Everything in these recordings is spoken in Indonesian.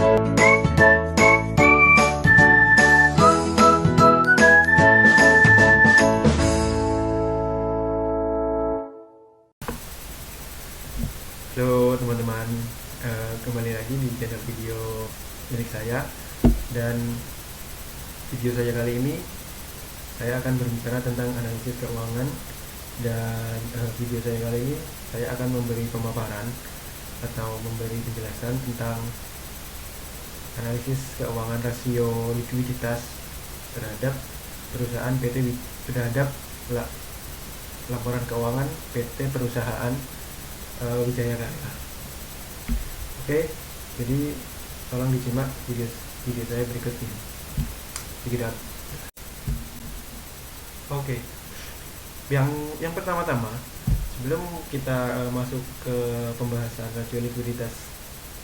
Halo teman-teman, kembali lagi di channel video milik saya. Dan video saya kali ini saya akan berbicara tentang analisis keuangan. Dan video saya kali ini saya akan memberi pemaparan atau memberi penjelasan tentang analisis keuangan rasio likuiditas terhadap perusahaan PT terhadap laporan keuangan PT perusahaan Wijaya Karya. Oke, jadi tolong disimak video saya berikut ini. Sedikit. Oke, yang pertama-tama sebelum kita masuk ke pembahasan rasio likuiditas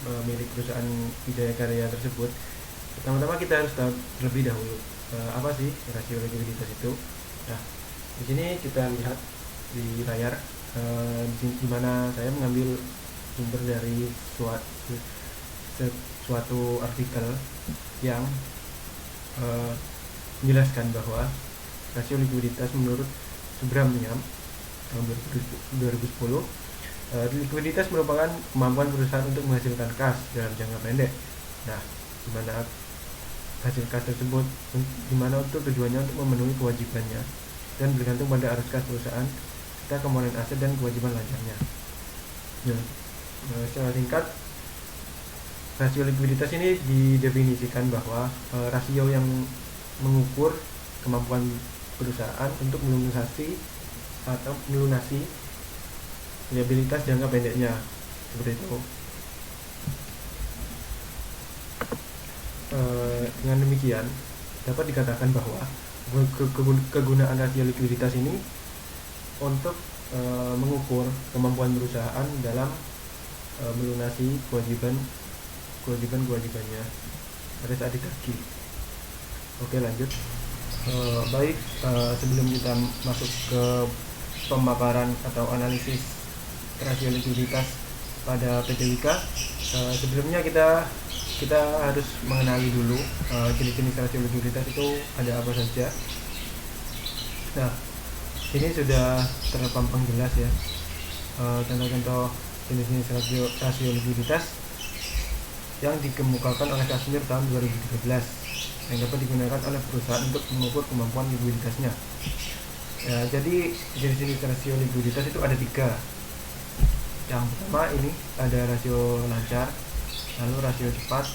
milik perusahaan Wijaya Karya tersebut, pertama-tama kita harus tahu terlebih dahulu apa sih rasio likuiditas itu. Nah, di sini kita lihat di layar di mana saya mengambil sumber dari suatu artikel yang menjelaskan bahwa rasio likuiditas menurut Subrahmanyam tahun 2010, likuiditas merupakan kemampuan perusahaan untuk menghasilkan kas dalam jangka pendek. Nah, di mana hasil kas tersebut untuk tujuannya untuk memenuhi kewajibannya dan bergantung pada arus kas perusahaan serta komponen aset dan kewajiban lancarnya. Nah, secara singkat, rasio likuiditas ini didefinisikan bahwa rasio yang mengukur kemampuan perusahaan untuk melunasi liabilitas jangka pendeknya, seperti itu. Dengan demikian dapat dikatakan bahwa kegunaan rasio likuiditas ini untuk mengukur kemampuan perusahaan dalam melunasi kewajibannya pada saat ditagih. Oke, lanjut. Sebelum kita masuk ke pemaparan atau analisis rasio likuiditas pada PT Wika, sebelumnya kita harus mengenali dulu jenis-jenis rasio likuiditas itu ada apa saja. Nah, ini sudah terpampang jelas ya, contoh-contoh jenis-jenis rasio likuiditas yang dikemukakan oleh Kashmir tahun 2013 yang dapat digunakan oleh perusahaan untuk mengukur kemampuan likuiditasnya. Ya, jadi jenis-jenis rasio likuiditas itu ada 3. Yang pertama ini ada rasio lancar, lalu rasio cepat,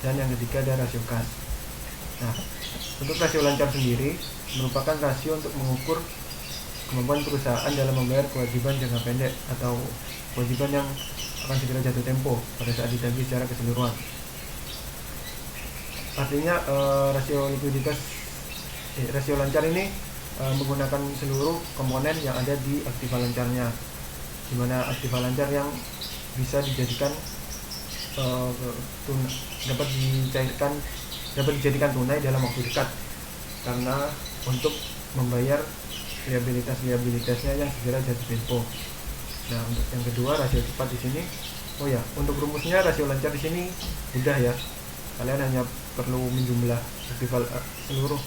dan yang ketiga ada rasio kas. Nah, untuk rasio lancar sendiri merupakan rasio untuk mengukur kemampuan perusahaan dalam membayar kewajiban jangka pendek atau kewajiban yang akan segera jatuh tempo pada saat ditagih secara keseluruhan. Artinya rasio lancar ini menggunakan seluruh komponen yang ada di aktiva lancarnya, di mana aktiva lancar yang bisa dijadikan dapat dijadikan tunai dalam waktu dekat karena untuk membayar liabilitasnya yang segera jatuh tempo. Nah, untuk yang kedua rasio cepat di sini, untuk rumusnya rasio lancar di sini mudah ya. Kalian hanya perlu menjumlah seluruh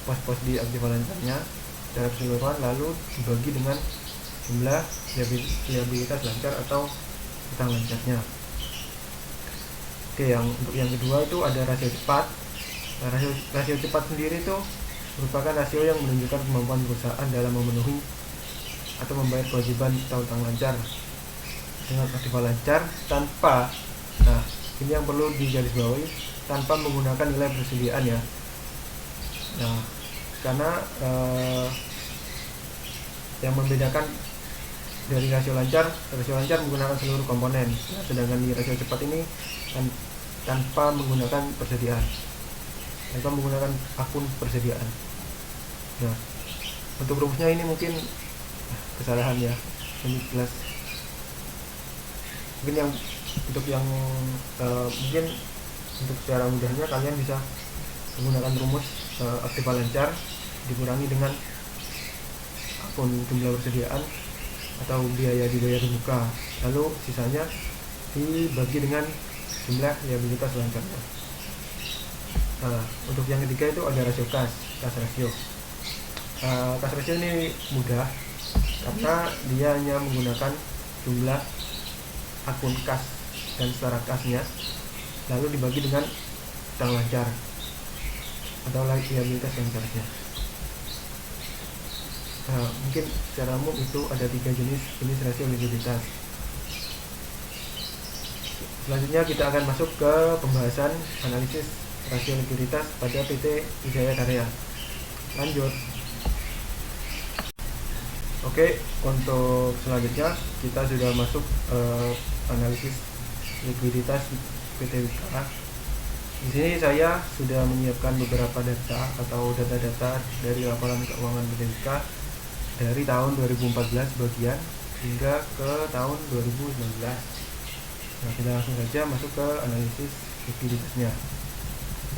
pos-pos di aktiva lancarnya secara keseluruhan lalu dibagi dengan jumlah liabilitas lancar atau utang lancarnya. Oke, untuk yang kedua itu ada rasio cepat. Nah, rasio cepat sendiri itu merupakan rasio yang menunjukkan kemampuan perusahaan dalam memenuhi atau membayar kewajiban atau utang lancar dengan aktiva lancar tanpa, nah ini yang perlu digarisbawahi, tanpa menggunakan nilai persediaan ya. Nah, karena yang membedakan dari rasio lancar menggunakan seluruh komponen, nah, sedangkan di rasio cepat ini tanpa menggunakan akun persediaan. Nah, untuk rumusnya ini mungkin kesalahan ya, ini jelas. Mungkin untuk secara mudahnya kalian bisa menggunakan rumus aktiva lancar dikurangi dengan akun jumlah persediaan atau biaya dibayar di muka, lalu sisanya dibagi dengan jumlah liabilitas lancarnya. Nah, untuk yang ketiga itu ada rasio kas rasio. Kas rasio ini mudah karena dia hanya menggunakan jumlah akun kas dan setara kasnya lalu dibagi dengan utang lancar atau liabilitas lancarnya. Mungkin secara umum itu ada 3 jenis rasio likuiditas. Selanjutnya kita akan masuk ke pembahasan analisis rasio likuiditas pada PT Wijaya Karya. Lanjut. Oke, untuk selanjutnya kita sudah masuk analisis likuiditas PT Wika. Di sini saya sudah menyiapkan beberapa data atau data-data dari laporan keuangan PT Wika dari tahun 2014 bagian hingga ke tahun 2019. Nah, kita langsung saja masuk ke analisis likuiditasnya.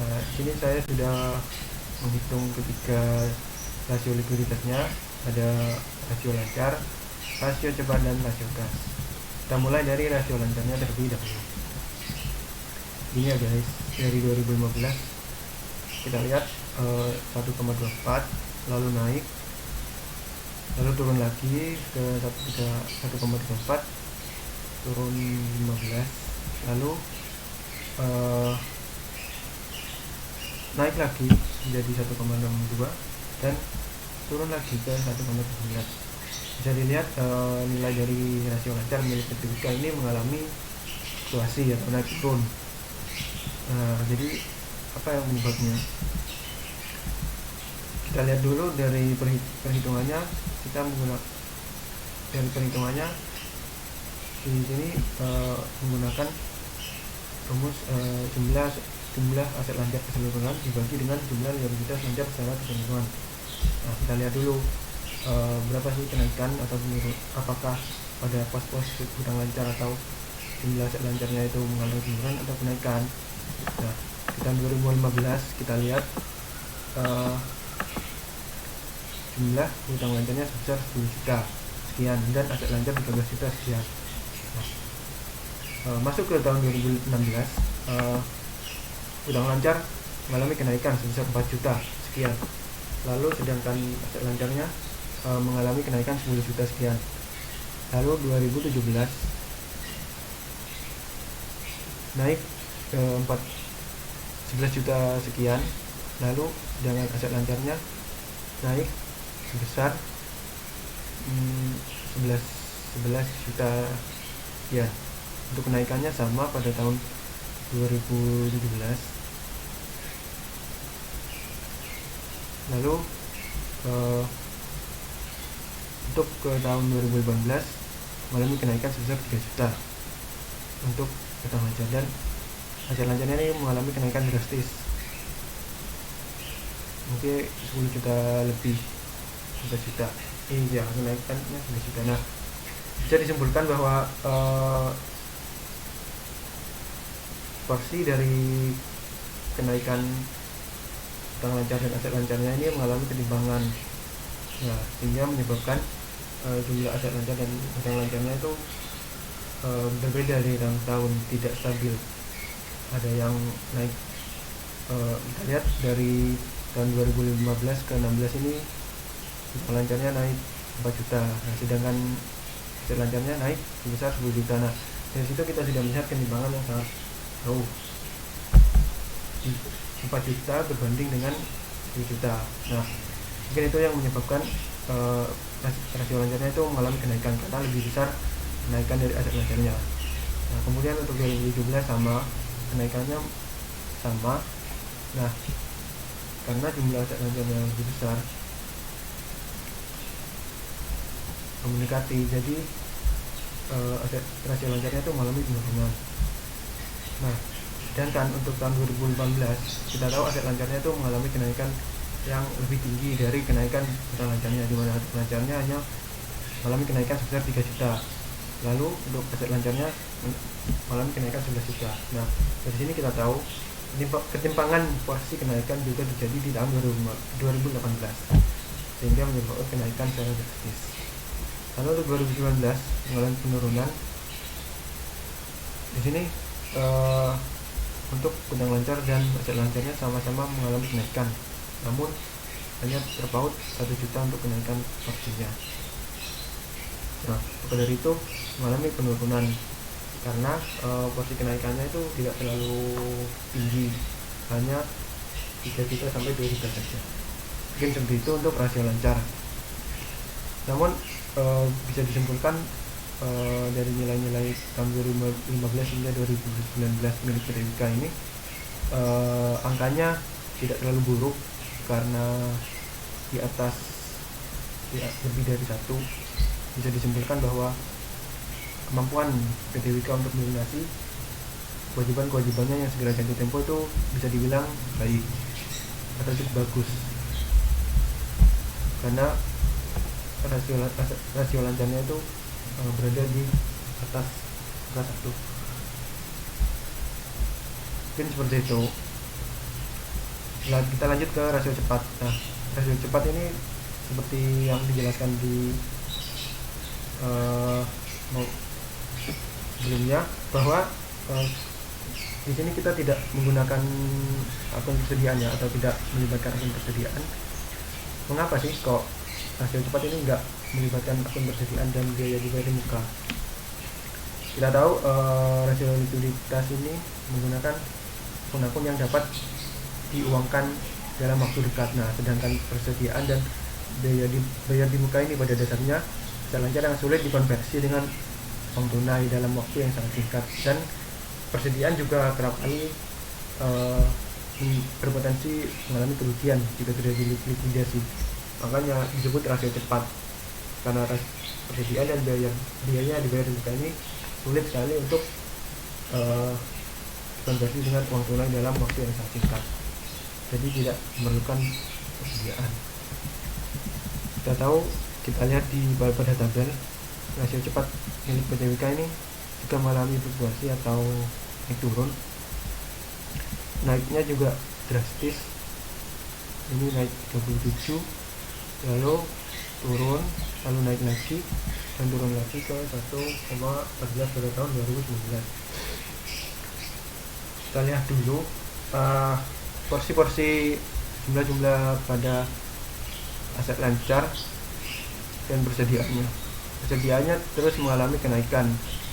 Nah, di sini saya sudah menghitung ketiga rasio likuiditasnya, ada rasio lancar, rasio cepat, dan rasio kas. Kita mulai dari rasio lancarnya terlebih dahulu. Ini ya guys, dari 2015 kita lihat 1,24, lalu naik, lalu turun lagi ke 1,34, turun 15, lalu naik lagi menjadi 1,62 dan turun lagi ke 1,17. Bisa dilihat nilai dari rasio lancar milik PT Wika ini mengalami fluktuasi atau naik turun. Jadi apa yang menyebabnya? Kita lihat dulu dari perhitungannya. Kita menggunakan dari perhitungannya di sini menggunakan rumus jumlah aset lancar keseluruhan dibagi dengan jumlah liabilitas lancar secara keseluruhan. Nah, kita lihat dulu berapa sih kenaikan atau menurun, apakah pada pos-pos hutang lancar atau jumlah aset lancarnya itu mengalami penurunan atau kenaikan. Nah, di tahun 2015 kita lihat jumlah hutang lancarnya sebesar 10 juta sekian dan aset lancar 13 juta sekian. Nah, masuk ke tahun 2016 hutang lancar mengalami kenaikan sebesar 4 juta sekian, lalu sedangkan aset lancarnya mengalami kenaikan 10 juta sekian. Lalu 2017 naik 11 juta sekian, lalu dengan aset lancarnya naik sebesar 11 juta ya. Untuk kenaikannya sama pada tahun 2017. Lalu untuk ke tahun 2018 mengalami kenaikan sebesar 3 juta untuk hutang lancar, dan aset lancarnya ini mengalami kenaikan drastis, mungkin 10 juta lebih, 11 juta. Ini ya kenaikannya 11 juta. Nah, bisa disimpulkan bahwa porsi dari kenaikan hutang lancar dan aset lancarnya ini mengalami ketimpangan. Nah, sehingga menyebabkan jumlah aset lancar dan hutang lancarnya itu berbeda dari tahun, tidak stabil. Ada yang naik, kita lihat dari tahun 2015 ke 16 ini hutang lancarnya naik 4 juta, nah, sedangkan aset lancarnya naik sebesar 10 juta. Nah, dari situ kita sudah melihat ketimpangan yang sangat jauh, 4 juta berbanding dengan 10 juta. Nah, mungkin itu yang menyebabkan rasio lancarnya itu mengalami kenaikan karena lebih besar kenaikan dari aset lancarnya. Nah, kemudian untuk 2017 sama, kenaikannya sama. Nah, karena jumlah aset lancarnya lebih besar mendekati, jadi aset rasio lancarnya itu mengalami penurunan. Nah, sedangkan untuk tahun 2018 kita tahu aset lancarnya itu mengalami kenaikan yang lebih tinggi dari kenaikan hutang lancarnya, di mana aset lancarnya hanya mengalami kenaikan sebesar 3 juta. Lalu untuk aset lancarnya mengalami kenaikan 11 juta. Nah, dari sini kita tahu ketimpangan porsi kenaikan juga terjadi di tahun 2018 sehingga menyebabkan kenaikan secara drastis. Lalu untuk 2019 mengalami penurunan. Di sini uh, untuk Kundang Lancar dan Aset Lancarnya sama-sama mengalami kenaikan, namun hanya terpaut 1 juta untuk kenaikan porsinya. Nah, maka dari itu mengalami penurunan karena porsi kenaikannya itu tidak terlalu tinggi, hanya 3 juta sampai 2 juta saja. Mungkin seperti itu untuk rasio lancar. Namun bisa disimpulkan dari nilai-nilai tahun 2015 hingga 2019 milik PTWK ini angkanya tidak terlalu buruk karena di atas lebih dari 1. Bisa disimpulkan bahwa kemampuan PTWK untuk melunasi kewajiban-kewajibannya yang segera jatuh tempo itu bisa dibilang baik atau cukup bagus, karena rasio lancarnya itu berada di atas angka 1. Mungkin seperti itu. Kita lanjut ke rasio cepat. Nah, rasio cepat ini seperti yang dijelaskan di sebelumnya, bahwa di sini kita tidak menggunakan akun persediaan atau tidak melibatkan akun persediaan. Mengapa sih kok rasio cepat ini enggak melibatkan akun persediaan dan biaya dibayar di muka? Kita tahu rasio likuiditas ini menggunakan akun yang dapat diuangkan dalam waktu dekat. Nah, sedangkan persediaan dan bayar di muka ini pada dasarnya aset lancar yang sulit dikonversi dengan uang tunai dalam waktu yang sangat singkat, dan persediaan juga kerap kali berpotensi mengalami kerugian jika terjadi likuidasi. Makanya disebut rasio cepat, karena persediaan dan biaya dibayar di muka ini sulit sekali untuk dikonversi dengan uang tunai dalam waktu yang sangat singkat, jadi tidak memerlukan persediaan. Kita lihat pada tabel rasio cepat milik PTWK ini juga mengalami fluktuasi atau naik turun. Naiknya juga drastis, ini naik 37, lalu turun, lalu naik lagi dan turun lagi ke 1,14 pada tahun 2019. Kita lihat dulu porsi-porsi jumlah pada aset lancar dan persediaannya terus mengalami kenaikan.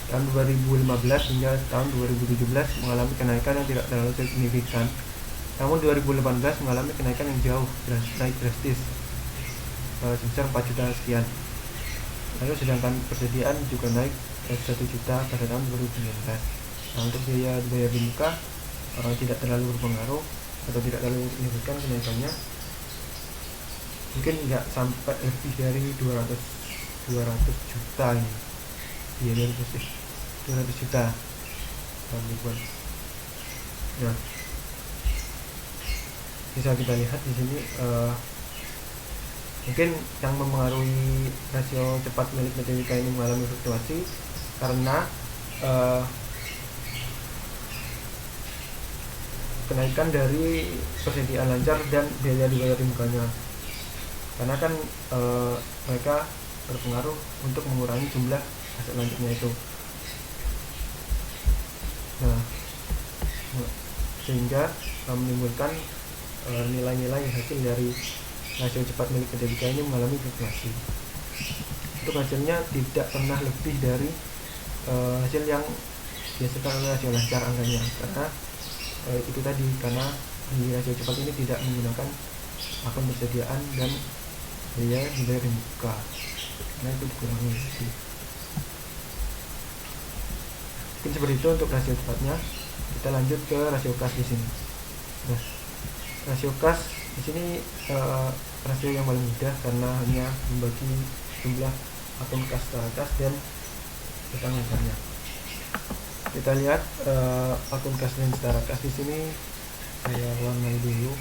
Tahun 2015 hingga tahun 2017 mengalami kenaikan yang tidak terlalu signifikan, namun 2018 mengalami kenaikan yang jauh, naik drastis sebesar 4 juta sekian. Lalu sedangkan persediaan juga naik 1 juta pada tahun 2019. Nah, untuk biaya dibayar di muka tidak terlalu berpengaruh atau tidak terlalu signifikan kenaikannya, mungkin nggak sampai lebih dari 200 juta ini, biaya 200 juta ribuan. Nah, bisa kita lihat di sini mungkin yang mempengaruhi rasio cepat milik PTWK ini mengalami fluktuasi karena kenaikan dari persediaan lancar dan biaya dibayar di mukanya, karena kan mereka berpengaruh untuk mengurangi jumlah aset lancarnya itu. Nah, sehingga menimbulkan nilai-nilai hasil dari rasio cepat milik PTWK ini mengalami fluktuasi. Untuk hasilnya tidak pernah lebih dari hasil yang dihasilkan oleh rasio lancar angkanya, karena itu tadi, karena di rasio cepat ini tidak menggunakan akun persediaan dan biaya dibayar di muka, karena itu dikurangi. Mungkin seperti itu untuk rasio cepatnya. Kita lanjut ke rasio kas di sini. Nah, rasio kas di sini rasio yang paling mudah karena hanya membagi jumlah akun kas setara kas dan utang lancarnya. Kita lihat akun kas dan setara kas di sini. Saya warnai dulu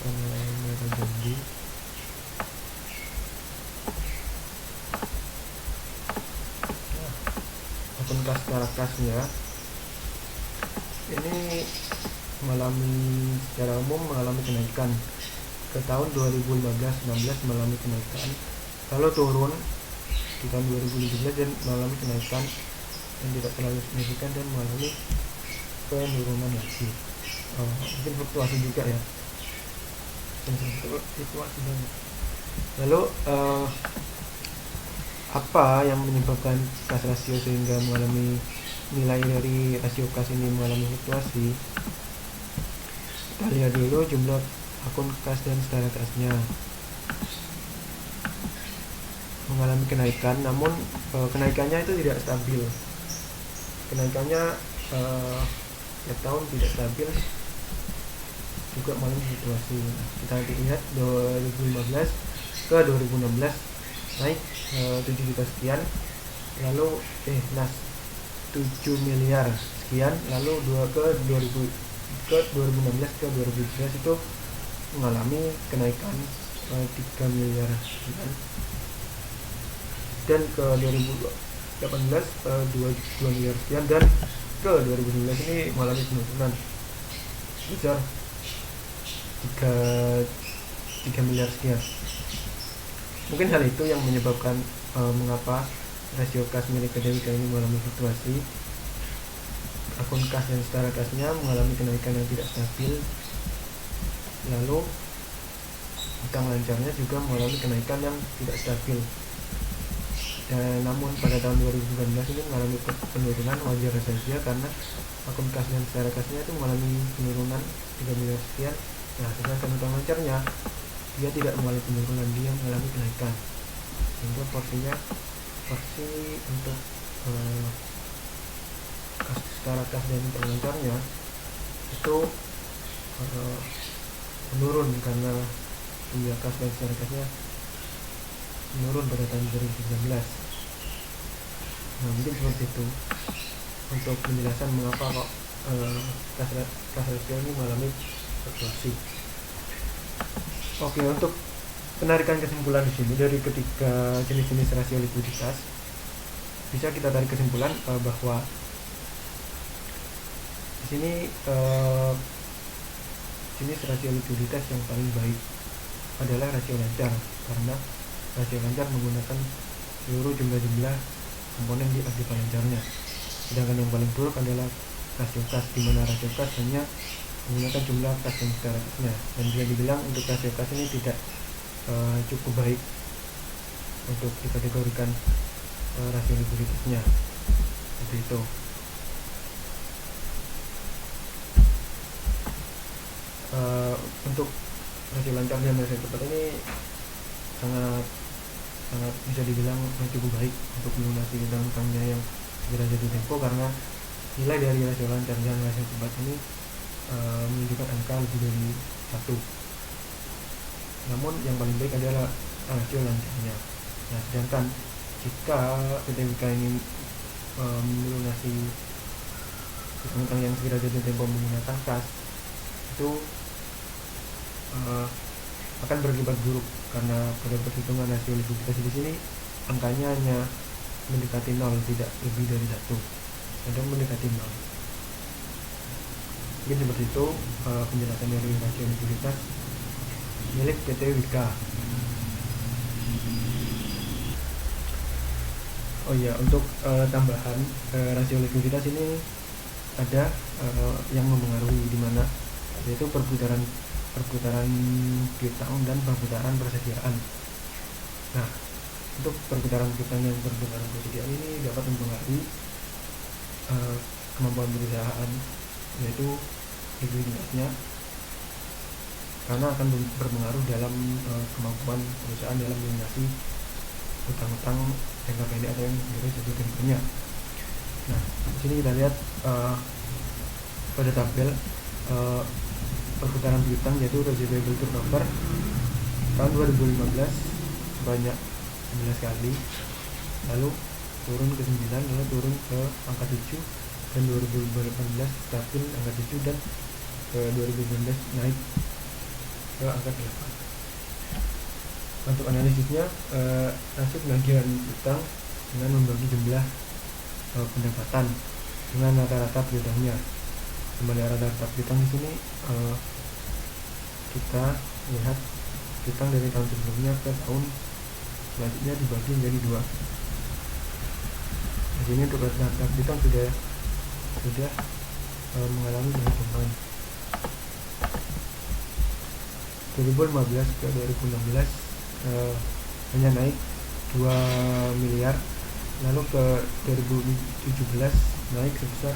merah jambu. Akun kas setara kasnya ini secara umum mengalami kenaikan. Ke tahun 2015-16 mengalami kenaikan, lalu turun di tahun 2017 dan mengalami kenaikan yang tidak terlalu signifikan dan mengalami penurunan lagi. Mungkin fluktuasi juga ya, fluktuasi banget. Lalu apa yang menyebabkan kas rasio sehingga mengalami nilai dari rasio kas ini mengalami fluktuasi? Kita lihat dulu jumlah akun kas dan setara kasnya mengalami kenaikan, namun kenaikannya itu tidak stabil. Kenaikannya tiap tahun tidak stabil, juga mengalami fluktuasi. Kita lihat 2015 ke 2016 naik 7 juta sekian, lalu 7 miliar sekian, lalu 2016 ke 2017 itu mengalami kenaikan 3 miliar sekian, dan ke 2018 2 miliar sekian, dan ke 2019 ini mengalami penurunan sebesar 3 miliar sekian. Mungkin hal itu yang menyebabkan mengapa rasio kas milik PTWK ini mengalami fluktuasi. Akun kas dan setara kasnya mengalami kenaikan yang tidak stabil, lalu utang lancarnya juga mengalami kenaikan yang tidak stabil. Namun pada tahun 2019 ini mengalami penurunan, wajar saja karena akun kas dan setara kasnya itu mengalami penurunan 3 miliar sekian. Nah, sedangkan utang lancarnya dia tidak mengalami penurunan, dia mengalami kenaikan, sehingga porsi untuk kas setara kas dan utang lancarnya itu menurun karena jumlah kas dan setara kasnya menurun pada tahun 2019. Nah, mungkin seperti itu untuk penjelasan mengapa kok kas rasio ini mengalami fluktuasi. Oke, untuk penarikan kesimpulan di sini dari ketiga jenis-jenis rasio likuiditas, bisa kita tarik kesimpulan bahwa di sini jenis rasio likuiditas yang paling baik adalah rasio lancar, karena rasio lancar menggunakan seluruh jumlah komponen di aktiva lancarnya. Sedangkan yang paling buruk adalah rasio kas, di mana rasio kas hanya menggunakan jumlah kas dan setara kasnya, dan bisa dibilang untuk rasio kas ini tidak cukup baik untuk dikategorikan rasio likuiditasnya. Seperti itu. Untuk rasio lancar dan rasio cepat ini sangat bisa dibilang cukup baik untuk melunasi utang-utangnya yang segera jatuh tempo, karena nilai dari rasio lancar dan rasio cepat ini menunjukkan angka lebih dari 1. Namun yang paling baik adalah rasio lancarnya. Nah, sedangkan jika PTWK ini melunasi utang-utang yang segera jatuh tempo menggunakan kas, itu akan berakibat buruk, karena pada perhitungan rasio likuiditas di sini angkanya hanya mendekati 0, tidak lebih dari 1, sedang mendekati 0. Mungkin seperti itu penjelasan dari rasio likuiditas milik PTWK. Oh iya, untuk tambahan rasio likuiditas ini ada yang mempengaruhi, di mana yaitu perputaran piutang dan perputaran persediaan. Nah, untuk perputaran piutang dan perputaran persediaan ini dapat mempengaruhi kemampuan perusahaan, yaitu likuiditasnya, karena akan berpengaruh dalam kemampuan perusahaan dalam melunasi utang-utang jangka pendek atau yang jatuh temponya. Nah, di sini kita lihat pada tabel perputaran piutang, yaitu residual turnover tahun 2015 sebanyak 11 kali, lalu turun ke 9, lalu turun ke angka 7, dan 2018 stabil angka 7, dan ke 2019 naik ke angka 8. Untuk analisisnya, nasib bagian utang dengan membagi jumlah pendapatan dengan rata-rata piutangnya. Kembali rata-rata piutang di sini kita lihat piutang dari tahun sebelumnya ke tahun selanjutnya dibagi menjadi 2. Di sini untuk rata-rata piutang sudah mengalami penurunan. 2015 ke 2016 hanya naik 2 miliar, lalu ke 2017 naik sebesar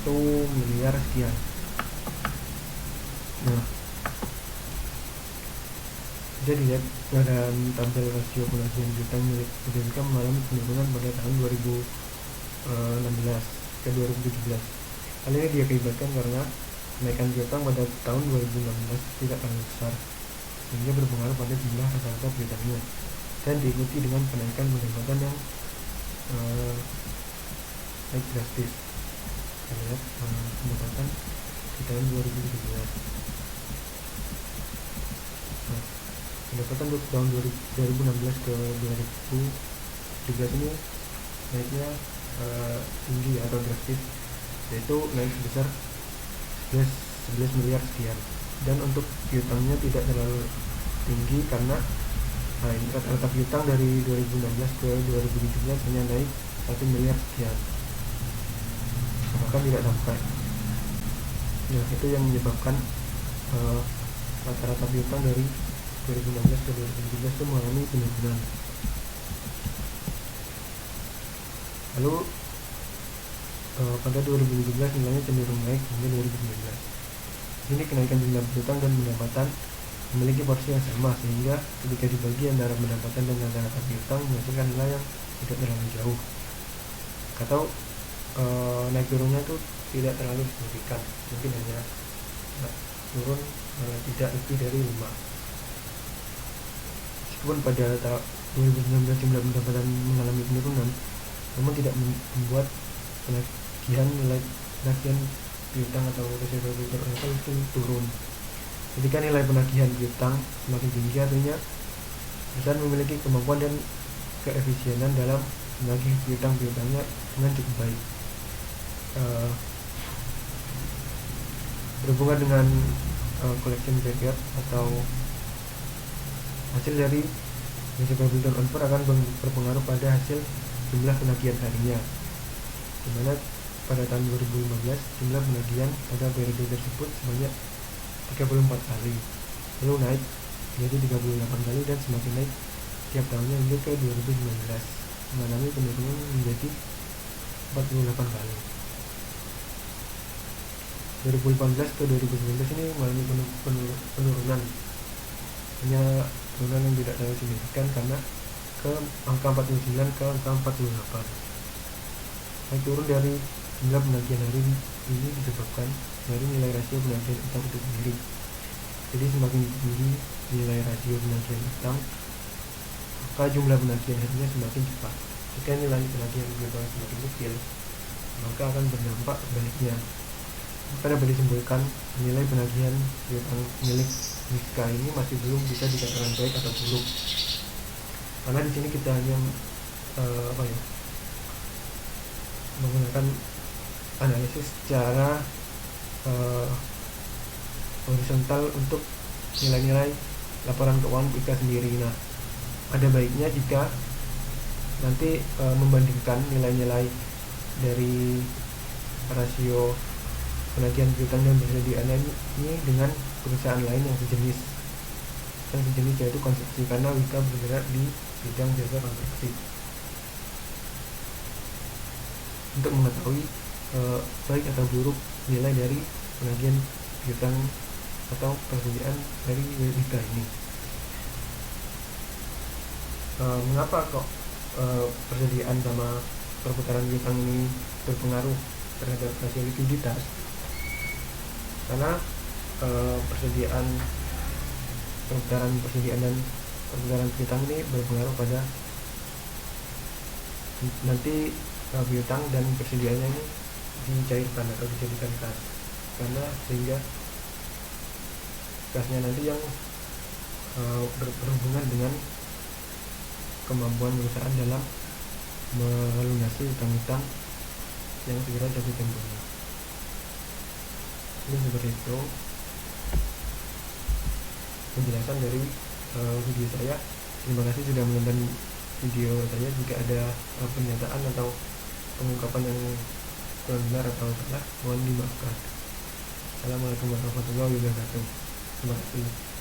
1 miliar sekian. Nah, bisa dilihat dalam tabel rasio penagihan piutang milik PDWK mengalami penurunan pada tahun 2016 ke 2017. Hal ini diakibatkan karena kenaikan piutang pada tahun 2016 tidak terlalu besar, sehingga berpengaruh pada jumlah rata-rata piutangnya, dan diikuti dengan kenaikan pendapatan yang naik drastis. Kita lihat pendapatan di tahun 2017. Nah, pendapatan untuk tahun 2016 ke 2017 ini naiknya tinggi atau drastis, yaitu naik sebesar 11 miliar sekian. Dan untuk piutangnya tidak terlalu tinggi karena rata-rata piutang dari 2016 ke 2017 hanya naik 1 miliar sekian, bahkan tidak sampai. Nah, itu yang menyebabkan rata-rata piutang dari 2016 ke 2017 itu mengalami penurunan. Lalu pada 2017 nilainya cenderung naik hingga 2019. Ini kenaikan jumlah piutang dan pendapatan memiliki porsi yang sama, sehingga ketika dibagi antara pendapatan dan rata-rata piutang menghasilkan nilai yang tidak terlalu jauh, atau naik turunnya itu tidak terlalu signifikan, mungkin hanya turun tidak lebih dari 5. Meskipun pada tahun 2019 jumlah pendapatan mengalami penurunan, namun tidak membuat nilai penagihan piutang atau resiko piutang itu turun. Ketika nilai penagihan piutang semakin tinggi, artinya perusahaan memiliki kemampuan dan keefisienan dalam menagih piutang-piutangnya dengan cukup baik. Berhubungan dengan collection period atau hasil dari resiko return on akan berpengaruh pada hasil jumlah penagihan harinya, dimana pada tahun 2015 jumlah penagihan pada periode tersebut sebanyak 34 kali, lalu naik menjadi 38 kali dan semakin naik tiap tahunnya hingga ke 2019 mengalami penurunan menjadi 48 kali. 2018 ke 2019 ini mengalami penurunan, hanya penurunan yang tidak terlalu signifikan karena ke angka 49 ke angka 48. Naik turun dari jumlah penagihan hari ini disebabkan dari nilai rasio penagihan utang itu sendiri. Jadi semakin tinggi nilai rasio penagihan utang, maka jumlah penagihan harinya semakin cepat. Jika nilai penagihan utang semakin kecil, maka akan berdampak sebaliknya. Maka dapat disimpulkan nilai penagihan utang milik WISK ini masih belum bisa dikatakan baik atau buruk, karena di sini kita hanya menggunakan analisis secara horizontal untuk nilai-nilai laporan keuangan WISK sendiri. Nah, ada baiknya jika nanti membandingkan nilai-nilai dari rasio penagihan piutang dan persediaan ini dengan perusahaan lain yang sejenis yaitu konstruksi, karena WISK bergerak di bidang jasa konstruksi. Untuk mengetahui baik atau buruk nilai dari penagihan piutang atau persediaan dari WISK ini. Mengapa kok persediaan sama perputaran piutang ini berpengaruh terhadap rasio likuiditas? Karena persediaan dan perputaran piutang ini berpengaruh pada nanti piutang dan persediaannya ini dicairkan atau dijadikan kas, karena sehingga kasnya nanti yang berhubungan dengan kemampuan perusahaan dalam melunasi utang-utang yang segera jatuh temponya. Ini seperti itu penjelasan dari video saya. Terima kasih sudah menonton video saya. Jika ada pernyataan atau pengungkapan yang kurang benar atau salah, mohon dimaafkan. Assalamualaikum warahmatullahi wabarakatuh. Terima kasih.